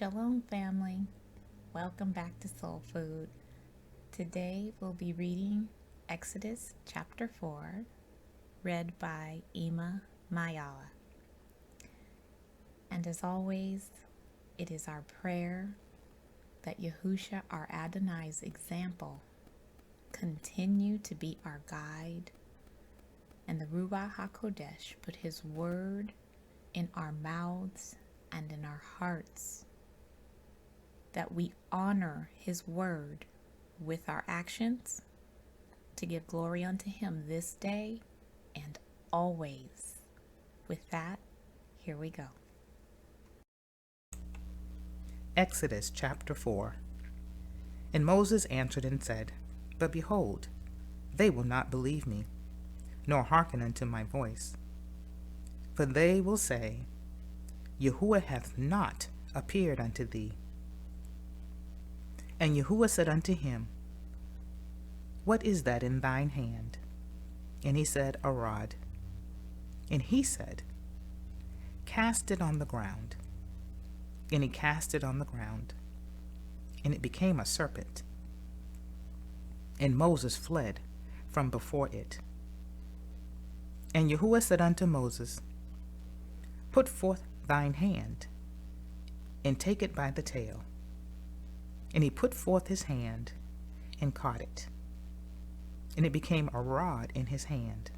Shalom, family. Welcome back to Soul Food. Today we'll be reading Exodus chapter 4, read by Ima Mayala. And as always, it is our prayer that Yahusha, our Adonai's example, continue to be our guide, and the Ruach HaKodesh put his word in our mouths and in our hearts, that we honor his word with our actions to give glory unto him this day and always. With that, here we go. Exodus chapter 4. And Moses answered and said, But behold, they will not believe me, nor hearken unto my voice. For they will say, Yahuwah hath not appeared unto thee. And Yahuwah said unto him, What is that in thine hand? And he said, A rod. And he said, Cast it on the ground. And he cast it on the ground, and it became a serpent. And Moses fled from before it. And Yahuwah said unto Moses, Put forth thine hand, and take it by the tail. And he put forth his hand, and caught it. And it became a rod in his hand,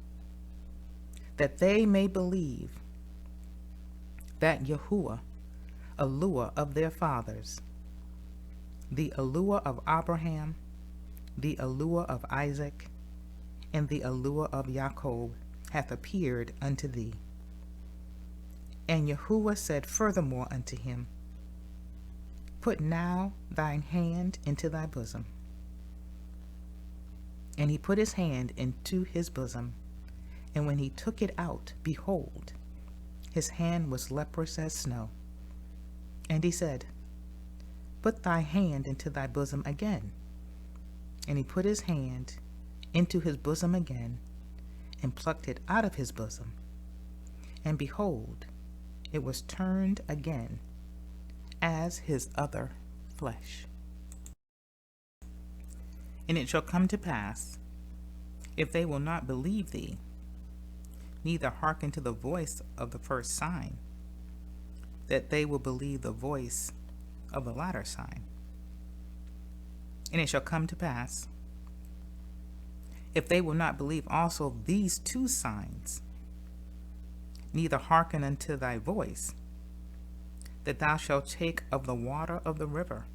that they may believe that Yahuwah, Eluah of their fathers, the Eluah of Abraham, the Eluah of Isaac, and the Eluah of Jacob, hath appeared unto thee. And Yahuwah said furthermore unto him, Put now thine hand into thy bosom. And he put his hand into his bosom, and when he took it out, behold, his hand was leprous as snow. And he said, Put thy hand into thy bosom again. And he put his hand into his bosom again, and plucked it out of his bosom. And behold, it was turned again as his other flesh. And it shall come to pass, if they will not believe thee, neither hearken to the voice of the first sign, that they will believe the voice of the latter sign. And it shall come to pass, if they will not believe also these two signs, neither hearken unto thy voice, that thou shalt take of the water of the river,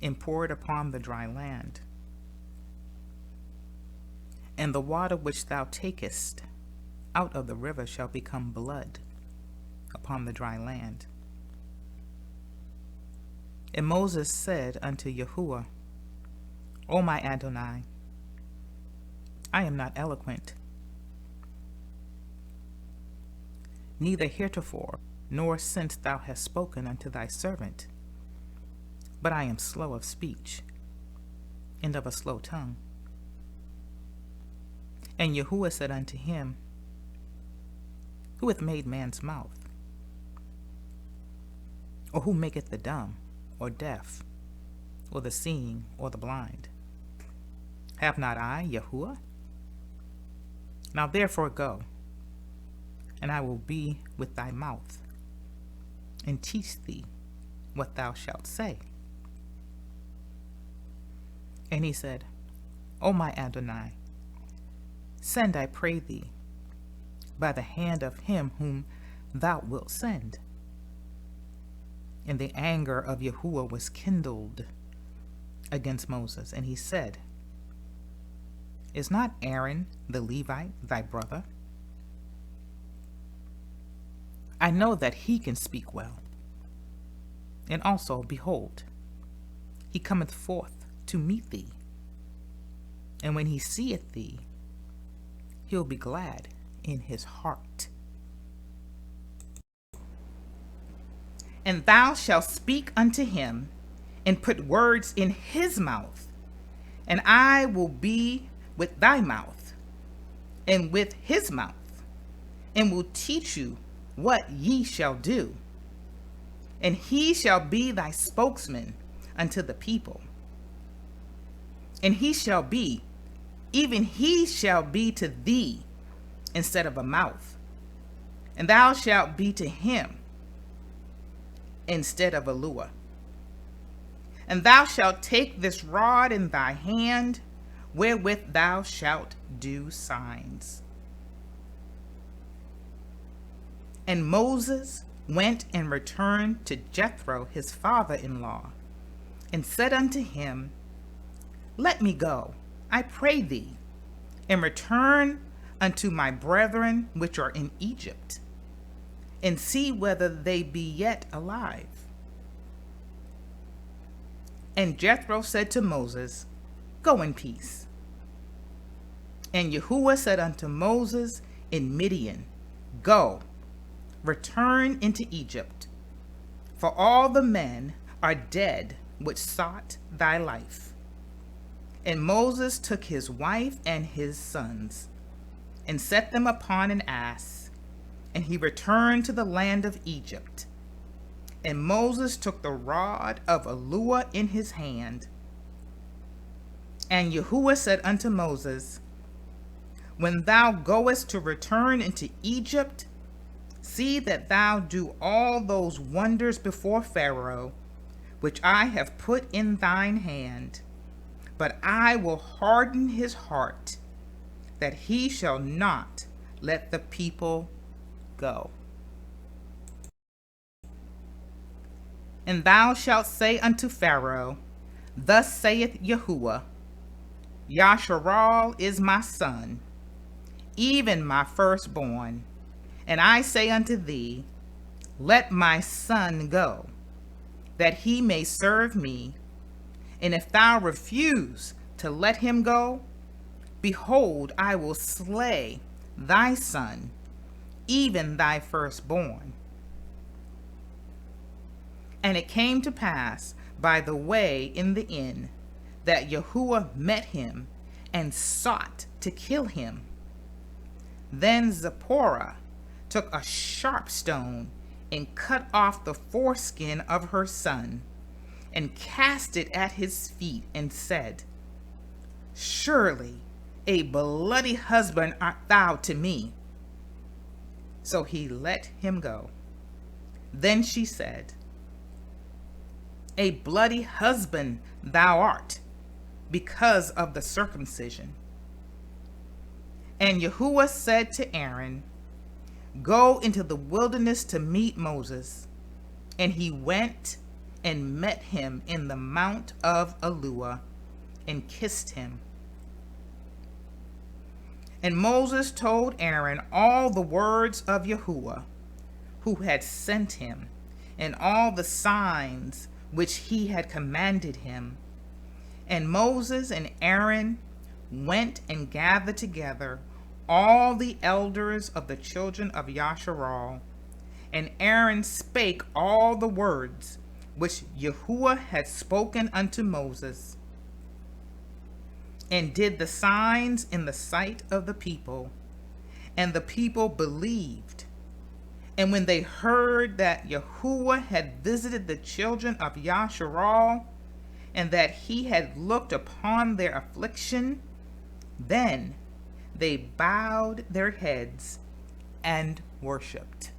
and pour it upon the dry land. And the water which thou takest out of the river shall become blood upon the dry land. And Moses said unto Yahuwah, O my Adonai, I am not eloquent, neither heretofore, nor since thou hast spoken unto thy servant, but I am slow of speech, and of a slow tongue. And Yahuwah said unto him, Who hath made man's mouth? Or who maketh the dumb, or deaf, or the seeing, or the blind? Have not I, Yahuwah? Now therefore go, and I will be with thy mouth, and teach thee what thou shalt say. And he said, O my Adonai, send, I pray thee, by the hand of him whom thou wilt send. And the anger of Yahuwah was kindled against Moses, and he said, Is not Aaron the Levite thy brother? I know that he can speak well. And also, behold, he cometh forth to meet thee. And when he seeth thee, he'll be glad in his heart. And thou shalt speak unto him, and put words in his mouth, and I will be with thy mouth, and with his mouth, and will teach you what ye shall do. and he shall be thy spokesman unto the people. And he shall be, even he shall be to thee instead of a mouth, and thou shalt be to him instead of a lure. And thou shalt take this rod in thy hand, wherewith thou shalt do signs. And Moses went and returned to Jethro his father-in-law, and said unto him, Let me go, I pray thee, and return unto my brethren which are in Egypt, and see whether they be yet alive. And Jethro said to Moses, Go in peace. And Yahuwah said unto Moses in Midian, Go, return into Egypt, for all the men are dead which sought thy life. And Moses took his wife and his sons, and set them upon an ass, and he returned to the land of Egypt. And Moses took the rod of Aleah in his hand. And Yahuwah said unto Moses, When thou goest to return into Egypt, see that thou do all those wonders before Pharaoh, which I have put in thine hand. But I will harden his heart, that he shall not let the people go. And thou shalt say unto Pharaoh, Thus saith Yahuwah, Yasharal is my son, even my firstborn. And I say unto thee, Let my son go, that he may serve me. And if thou refuse to let him go, behold, I will slay thy son, even thy firstborn. And it came to pass by the way in the inn that Yahuwah met him and sought to kill him. Then Zipporah took a sharp stone and cut off the foreskin of her son and cast it at his feet and said, Surely a bloody husband art thou to me. So he let him go. Then she said, A bloody husband thou art, because of the circumcision. And Yahuwah said to Aaron, Go into the wilderness to meet Moses. And he went and met him in the mount of Aleah, and kissed him. And Moses told Aaron all the words of Yahuwah, who had sent him, and all the signs which he had commanded him. And Moses and Aaron went and gathered together all the elders of the children of Yasharal. And Aaron spake all the words which Yahuwah had spoken unto Moses, and did the signs in the sight of the people. And the people believed. And when they heard that Yahuwah had visited the children of Yasharal, and that he had looked upon their affliction, then they bowed their heads and worshipped.